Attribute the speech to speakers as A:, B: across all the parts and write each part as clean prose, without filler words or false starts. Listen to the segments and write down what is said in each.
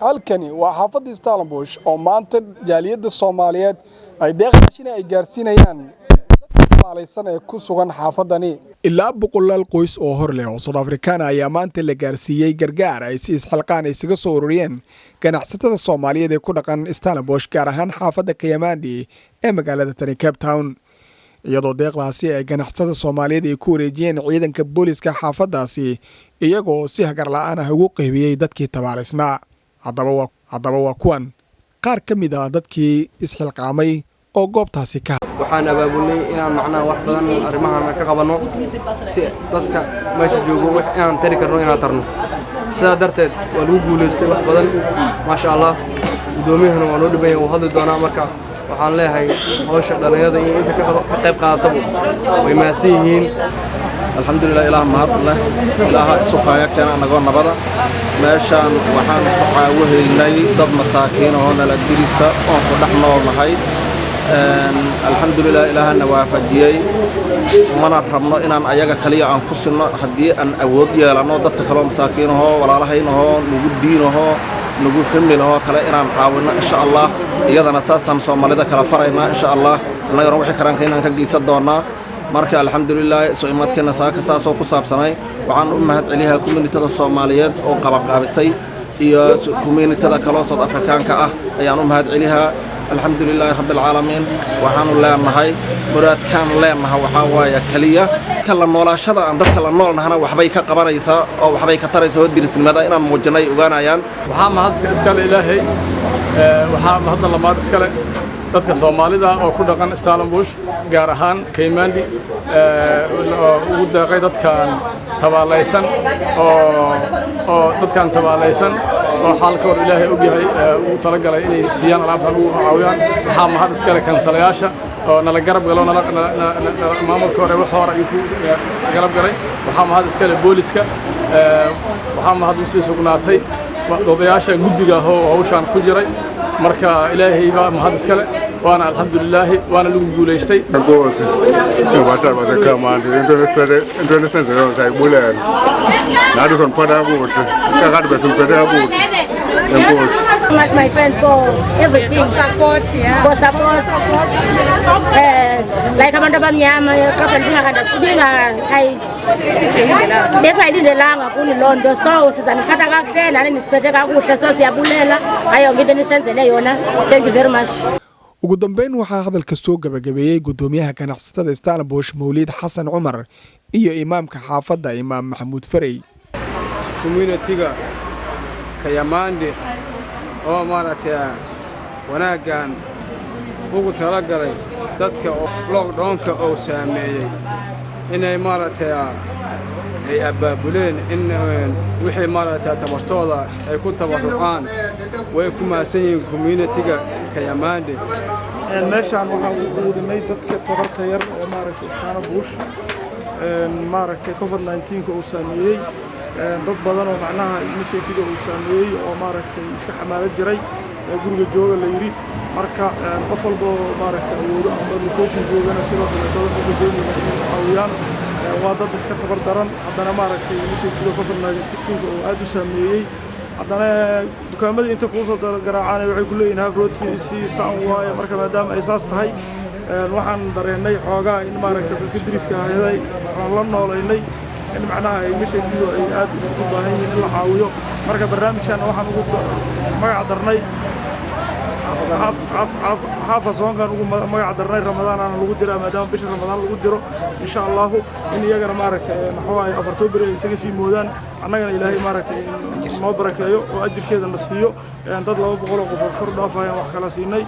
A: halkani waa xaafadda Stellenbosch oo maanta jaaliyadda Soomaaliyeed ay deeqashina ay gaarsiinayaan dadka maalaysan ee ku sugan xaafadani ilaa boqolaal qoys oo hor leh oo South African ayaa maanta la gaarsiiyay gargaar ay si isxilqaan isaga soo ururiyeen ganacsatada Soomaaliyeed ee ku dhaqan Stellenbosch gaar ahaan xaafadda Kayamandi ee magaalada Cape Town iyadoo deeqdaasi ay ganacsatada Soomaaliyeed ay ku wareejiyeen ciidanka booliska xaafadaasi iyagoo si hagar la'aan ah ugu qaybiyay dadkii tabaaraysnaa haddaba waa kuwan qaar ka mid ah dadkii isxilqaamay oo goobtaasi ka
B: waxaan abaabulnay inaan macnaha wax badan arrimahan ka qabanno si dadka meesha joogo wax aan tari karno inaan tarno sidaa darteed waa lagu guulaystay wax badan maasha Allah gudoomiyahana waa noo dhiban yahay hadda doonaa marka waxaan leeyahay hawsha dhalinyarada iyo inta ka qayb qaadataba way maasan yihiin alxamdulillah ilaah mahadleh ilaaha isuqaaya keena anagoo nabada meeshaan waxaan ku caawihaynay dad masaakiin oo nala dirisa oo ku dhex noolnahay alxamdulillah ilaahana waafajiyey mana rabno inaan ayaga kaliya aan ku sinno haddii aan awood yeelano dadka kaloo masaakiinahoo walaalahaynahoo nagu diinahoo nagu familahoo kale inaan caawinno insha allah iyadana saasaan soomaalida kala faraynaa insha allah annagana wixii karanka inaan ka geysan doonaa marka alxamdulillah soo imaadkeena saaka saasoo ku saabsanay waxaan u mahadceliyaa communityada Soomaaliyeed oo qabanqaabisay iyo communityada kale South Africaanka ah ayaan u mahadceliyaa alxamdulillah rabbil caalamiin waxaanu leenahay muraadkan leenahay waxa waaya kaliya kala noolaashada aan dadka la noolnahana waxbay ka qabanaysaa oo waxbay ka taraysaa dirisnimada inaan muujinay ogaanayaan
C: waxaa mahad iska ilaahay waxaa mahad lamaad iska leh dadka Soomaalida oo ku dhaqan Stellenbosch gaar ahaan Kayamandi ugu deeqay dadkan tabaalaysan oo dadkan tabaalaysan oo xalkood ilaahay og yahay uu tala galay inay siiyaan alaabtan ugu caawiyaan waxaa mahad iska leh kansalayaasha oo nala garab galo maamulka hore wax hore ay ku garab galay waxaa mahad iska leh booliska waxaa mahad u sii sugnaatay odayaasha guddiga oo hawshan ku jiray marka ilaahay baa mahad iska leh waana alxamdulillah waana lagu guuleystay
D: ngozi singabahlali baseKayamandi into esenzelwe sayibulela nathi soniphatha kakuhle kakade besimphethe kakuhle enkosi
E: much my friend for everything for support like abantu abamnyama besayilindelanga kuni loo nto so sizaniphatha kakuhle nani nisiphethe kakuhle so siyabulela ayo ngento nisenzele yona thank you very much
A: ugu dambeyn waxaa hadalka soo gabagabeeyay gudoomiyaha ganacsatada Stellenbosch Mawlid Xasan Cumar iyo imaamka xaafadda Imaam Maxamuud Farey
B: communityga Kayamandi oo maaragtay wanaagan ugu talagalay dadka lockdownka oo saameeyay inay maaragtay ay abaabuleen in wixii maaragtay tabartooda ay ku tabarucaan way ku maasan yihiin communityga Kayamandi
F: meeshaan waxaan ku quudinay dadka tabarta yar oo maaragtay Stellenbosch maaragtay COVID-19 uu saameeyay dad badan oo macnaha initiative uu saameeyay oo maaragtay iska xamaalad jiray guriga jooga la yiri marka qof walba maaragtay awoodo ama location joogana sidoo kale dadka jooga caawiyaan waa dad iska tabar daran haddana maaragtay initiative COVID-19 oo aad u saameeyay haddana dukaamadii inta ku soo garaacaan waxay ku leeyihiin half road si saan waaye marka maadaama ay saas tahay waxaan dareenay xoogaa in maaragtay dadka diriska ahayd aan la noolaynay in macnaha ay initiative ay aad u baahan yihiin in la caawiyo marka barnaamijkan waxaan ugu magac darnay xaafa soonkan ugu magac darnay Ramadaan aan lagu diraa maadaama bisha Ramadaan lagu diro insha Allah in iyagana maaragtay maxay October ay isaga sii moodaan annagana Ilaahay maaragtay noo barakeeyo oo ajirkeeda na siiyo dad 200 qof oo kor dhaafayaan wax kala siinay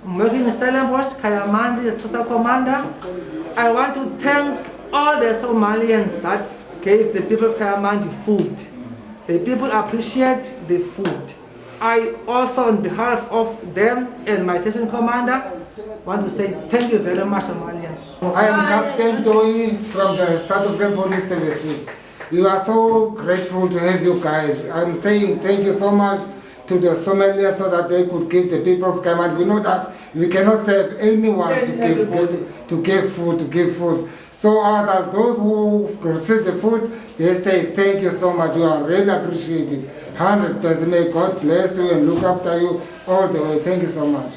G: Working in Stellenbosch, Kayamandi, the Southern Commander, I want to thank all the Somalians that gave the people of Kayamandi food. The people appreciate the food. I also, on behalf of them and my station commander, want to say thank you very much, Somalians.
H: I am Captain Doi from the South African Police Services. We are so grateful to have you guys. I'm saying thank you so much to the Somalians so that they could give the people of Kayamandi. We know that we cannot save anyone to give food. So others, those who receive the food, they say thank you so much. We are really appreciative. 100%. May God bless you and look after you all the way. Thank you so much.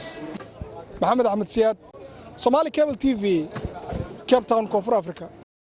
A: Mohamed Ahmed Siad, Somali Cable TV, Cape Town, Koonfur Africa.